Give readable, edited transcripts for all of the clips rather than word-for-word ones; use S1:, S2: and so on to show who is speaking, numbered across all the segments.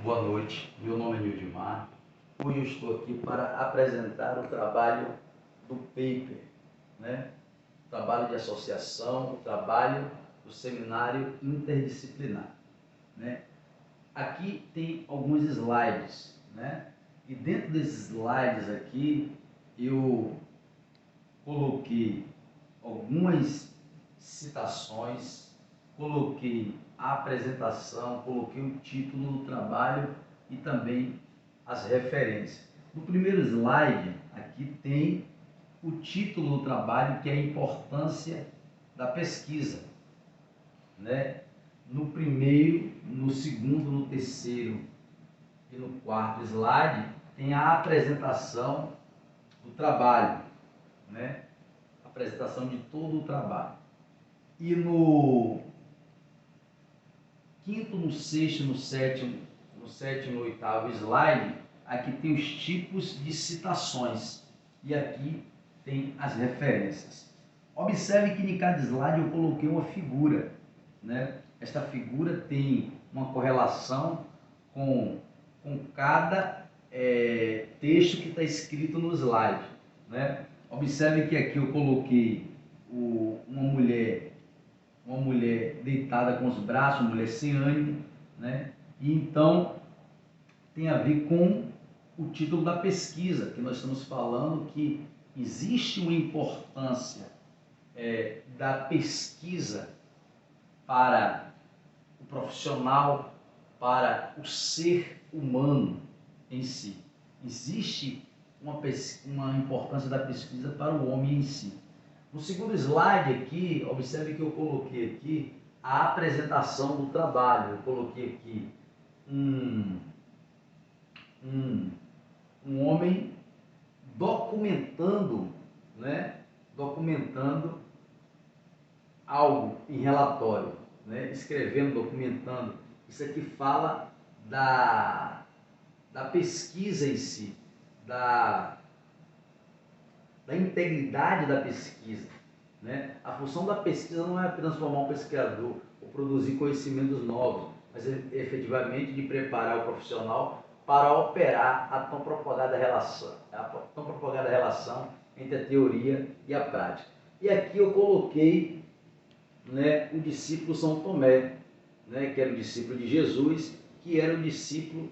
S1: Boa noite, meu nome é Nildimar. Hoje eu estou aqui para apresentar o trabalho do paper, né? O trabalho de associação, o trabalho do seminário interdisciplinar, né? Aqui tem alguns slides, né? E dentro desses slides aqui eu coloquei algumas citações, coloquei a apresentação, coloquei o título do trabalho e também as referências. No primeiro slide, aqui tem o título do trabalho, que é a importância da pesquisa, né? No primeiro, no segundo, no terceiro e no quarto slide, tem a apresentação do trabalho, né? Apresentação de todo o trabalho. E no quinto, no sexto, no sétimo e no oitavo slide, aqui tem os tipos de citações e aqui tem as referências. Observe que em cada slide eu coloquei uma figura, né? Esta figura tem uma correlação com cada texto que está escrito no slide, né? Observe que aqui eu coloquei uma mulher deitada com os braços, uma mulher sem ânimo, né? E então tem a ver com o título da pesquisa, que nós estamos falando que existe uma importância da pesquisa para o profissional, para o ser humano em si. Existe uma importância da pesquisa para o homem em si. No segundo slide aqui, observe que eu coloquei aqui a apresentação do trabalho. Eu coloquei aqui um homem documentando, né? Documentando algo em relatório, né? Escrevendo, documentando. Isso aqui fala da pesquisa em si, da integridade da pesquisa, né? A função da pesquisa não é transformar um pesquisador ou produzir conhecimentos novos, mas efetivamente de preparar o profissional para operar a tão propagada relação entre a teoria e a prática. E aqui eu coloquei, né, o discípulo São Tomé, né, que era o discípulo de Jesus, que era o discípulo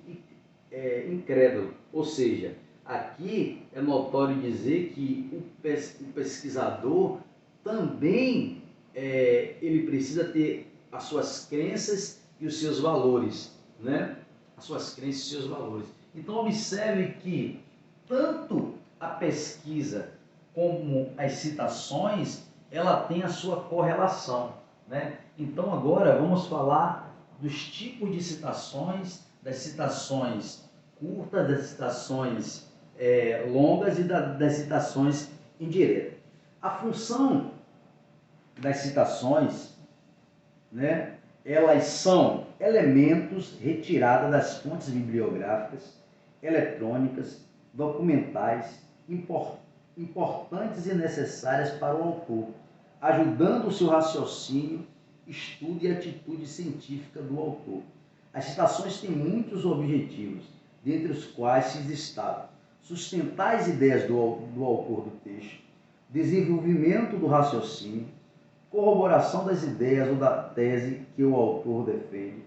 S1: incrédulo, ou seja, aqui é notório dizer que o pesquisador também ele precisa ter as suas crenças e os seus valores, né? As suas crenças e seus valores. Então observe que tanto a pesquisa como as citações, ela tem a sua correlação, né? Então agora vamos falar dos tipos de citações, das citações curtas, das citações longas e das citações indiretas. A função das citações, né, elas são elementos retirados das fontes bibliográficas, eletrônicas, documentais, importantes e necessárias para o autor, ajudando o seu raciocínio, estudo e atitude científica do autor. As citações têm muitos objetivos, dentre os quais se destacam sustentar as ideias do autor do texto, desenvolvimento do raciocínio, corroboração das ideias ou da tese que o autor defende,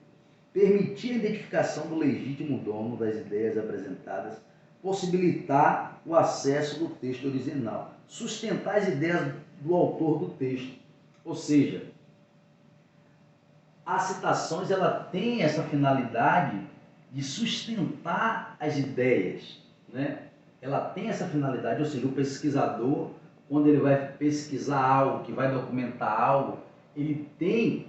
S1: permitir a identificação do legítimo dono das ideias apresentadas, possibilitar o acesso do texto original, sustentar as ideias do autor do texto. Ou seja, as citações ela tem essa finalidade de sustentar as ideias, né? Ela tem essa finalidade, ou seja, o pesquisador, quando ele vai pesquisar algo, que vai documentar algo, ele tem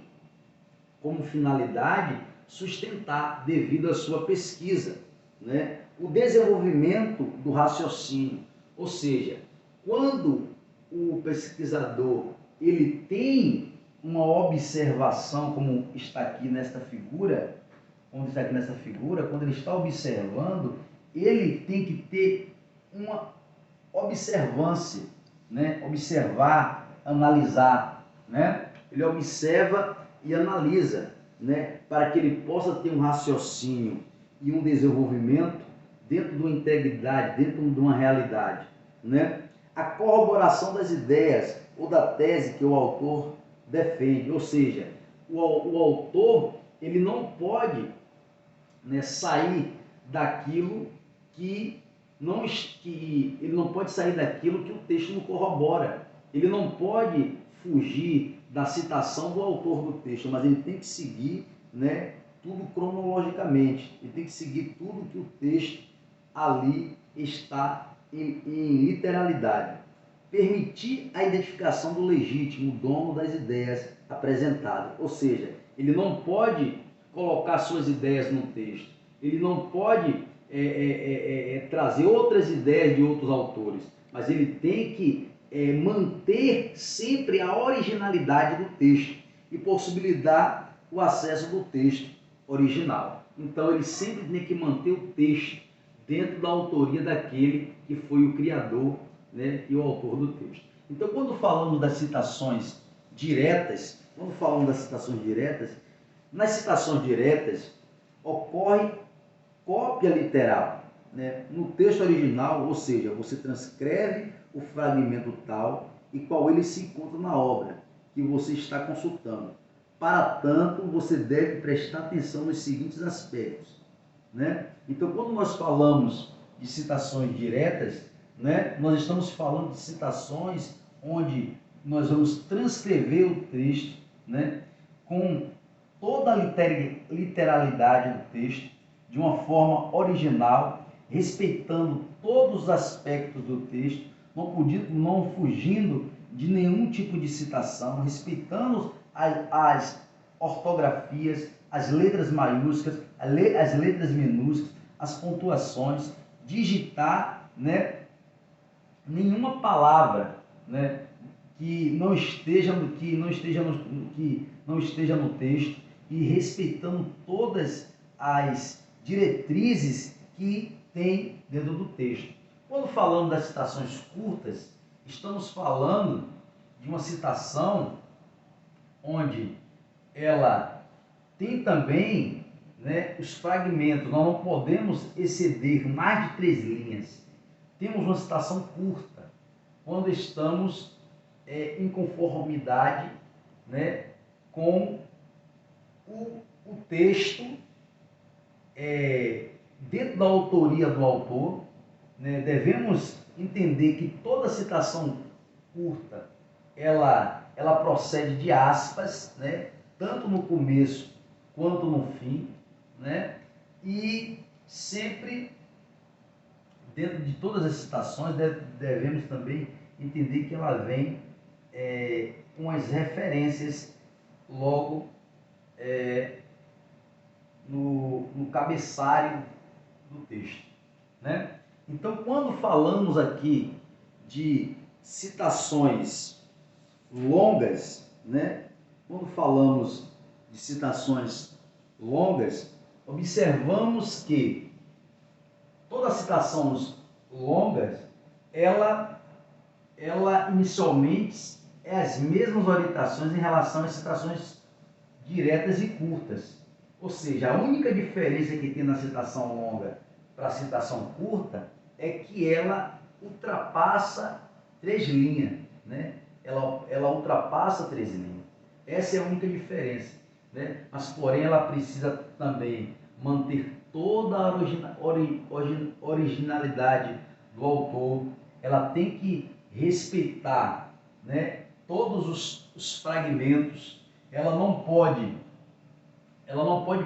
S1: como finalidade sustentar devido à sua pesquisa, né? O desenvolvimento do raciocínio, ou seja, quando o pesquisador ele tem uma observação, como está aqui nesta figura, quando ele está observando, ele tem que ter uma observância, né? Observar, analisar, né? Ele observa e analisa, né? Para que ele possa ter um raciocínio e um desenvolvimento dentro de uma integridade, dentro de uma realidade, né? A corroboração das ideias ou da tese que o autor defende, ou seja, o autor ele não pode, né, sair daquilo que ele não pode sair daquilo que o texto não corrobora. Ele não pode fugir da citação do autor do texto, mas ele tem que seguir, né, tudo cronologicamente. Ele tem que seguir tudo que o texto ali está em literalidade. Permitir a identificação do legítimo dono das ideias apresentadas. Ou seja, ele não pode colocar suas ideias no texto. Ele não pode trazer outras ideias de outros autores, mas ele tem que manter sempre a originalidade do texto e possibilitar o acesso do texto original. Então ele sempre tem que manter o texto dentro da autoria daquele que foi o criador, né, e o autor do texto. Então, quando falamos das citações diretas, nas citações diretas ocorre cópia literal, né, no texto original, ou seja, você transcreve o fragmento tal e qual ele se encontra na obra que você está consultando. Para tanto, você deve prestar atenção nos seguintes aspectos, né? Então, quando nós falamos de citações diretas, né, nós estamos falando de citações onde nós vamos transcrever o texto, né, com toda a literalidade do texto, de uma forma original, respeitando todos os aspectos do texto, não fugindo de nenhum tipo de citação, respeitando as ortografias, as letras maiúsculas, as letras minúsculas, as pontuações, digitar, né, nenhuma palavra, né, que não esteja no texto, e respeitando todas as diretrizes que tem dentro do texto. Quando falamos das citações curtas, estamos falando de uma citação onde ela tem também, né, os fragmentos. Nós não podemos exceder mais de 3 linhas. Temos uma citação curta quando estamos em conformidade, né, com o texto dentro da autoria do autor, né. Devemos entender que toda citação curta ela procede de aspas, né, tanto no começo quanto no fim, né, e sempre dentro de todas as citações devemos também entender que ela vem com as referências logo no cabeçalho do texto, né? Então, quando falamos aqui de citações longas, né? Quando falamos de citações longas, observamos que todas as citações longas, ela inicialmente é as mesmas orientações em relação às citações diretas e curtas. Ou seja, a única diferença que tem na citação longa para a citação curta é que ela ultrapassa 3 linhas, né? Ela ultrapassa 3 linhas. Essa é a única diferença, né? Mas, porém, ela precisa também manter toda a originalidade do autor. Ela tem que respeitar, né, todos os fragmentos. Ela não pode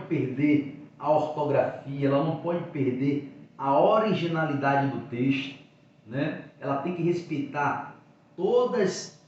S1: perder a ortografia, ela não pode perder a originalidade do texto, né? Ela tem que respeitar todas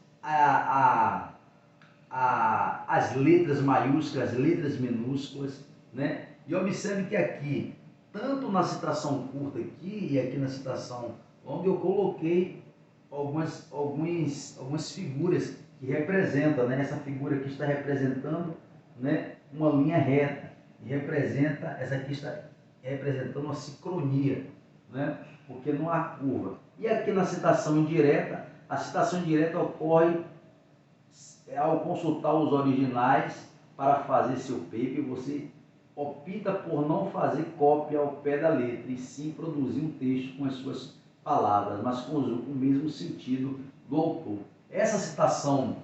S1: as letras maiúsculas, as letras minúsculas, né? E observe que aqui, tanto na citação curta aqui e aqui na citação longa, eu coloquei algumas figuras que representam, né? Essa figura aqui está representando, né, uma linha reta, e essa aqui está representando uma sincronia, né, porque não há curva. E aqui na citação indireta, a citação indireta ocorre ao consultar os originais para fazer seu paper. Você opta por não fazer cópia ao pé da letra, e sim produzir um texto com as suas palavras, mas com o mesmo sentido do autor. Essa citação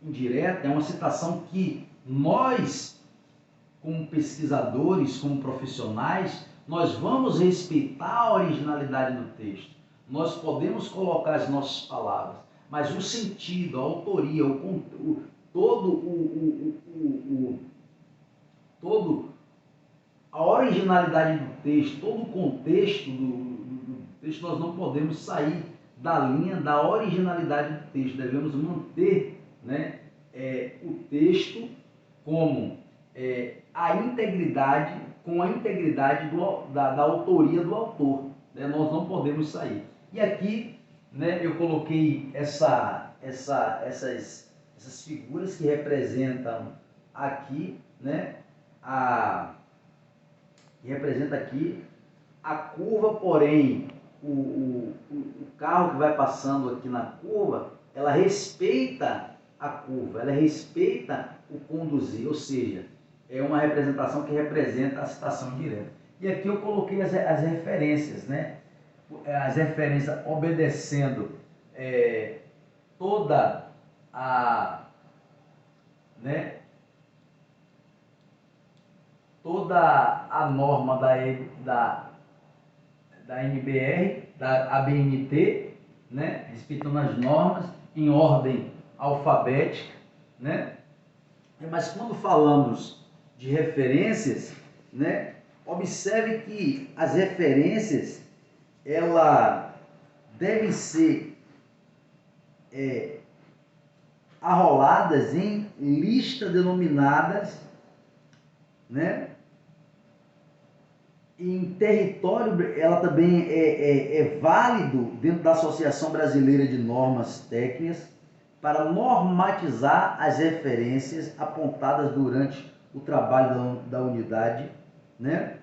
S1: indireta é uma citação que nós, como pesquisadores, como profissionais, nós vamos respeitar a originalidade do texto. Nós podemos colocar as nossas palavras, mas o sentido, a autoria, todo a originalidade do texto, todo o contexto do texto, nós não podemos sair da linha da originalidade do texto. Devemos manter, né, o texto como a integridade, com a integridade da autoria do autor. Né? Nós não podemos sair. E aqui, né, eu coloquei essas figuras que representam aqui, né, que representa aqui a curva, porém o carro que vai passando aqui na curva, ela respeita a curva, ela respeita o conduzir, ou seja, é uma representação que representa a citação direta. E aqui eu coloquei as referências, né? As referências obedecendo toda a, né, toda a norma da NBR, da ABNT, né, respeitando as normas em ordem alfabética, né? Mas quando falamos de referências, né, observe que as referências ela devem ser arroladas em lista denominadas, né? Em território, ela também é válido dentro da Associação Brasileira de Normas Técnicas para normatizar as referências apontadas durante o trabalho da unidade, né?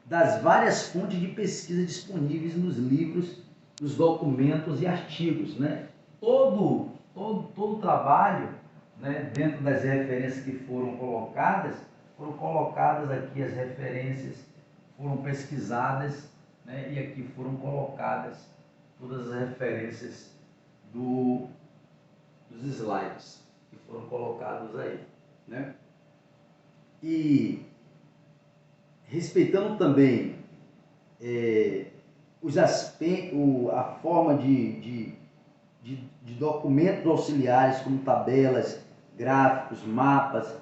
S1: Das várias fontes de pesquisa disponíveis nos livros, nos documentos e artigos, né? Todo trabalho, né, dentro das referências que foram colocadas aqui as referências, foram pesquisadas, né, e aqui foram colocadas todas as referências dos slides que foram colocados aí, né? E respeitando também a forma de documentos auxiliares como tabelas, gráficos, mapas,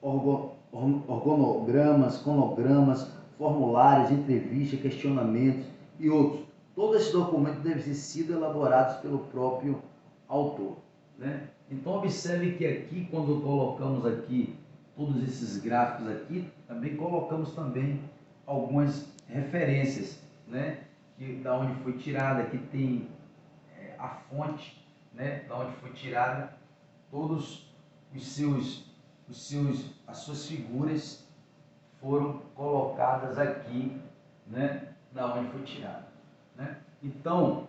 S1: organogramas, cronogramas, formulários, entrevistas, questionamentos e outros. Todos esses documentos devem ter sido elaborados pelo próprio autor, né? Então observe que aqui, quando colocamos aqui todos esses gráficos aqui, também colocamos também algumas referências, né? Da onde foi tirada, que tem a fonte, né? Da onde foi tirada todos as suas figuras foram colocadas aqui, né, da onde foi tirado, né? Então,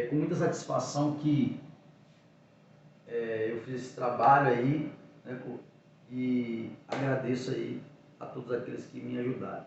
S1: com muita satisfação que eu fiz esse trabalho aí, né, e agradeço aí a todos aqueles que me ajudaram.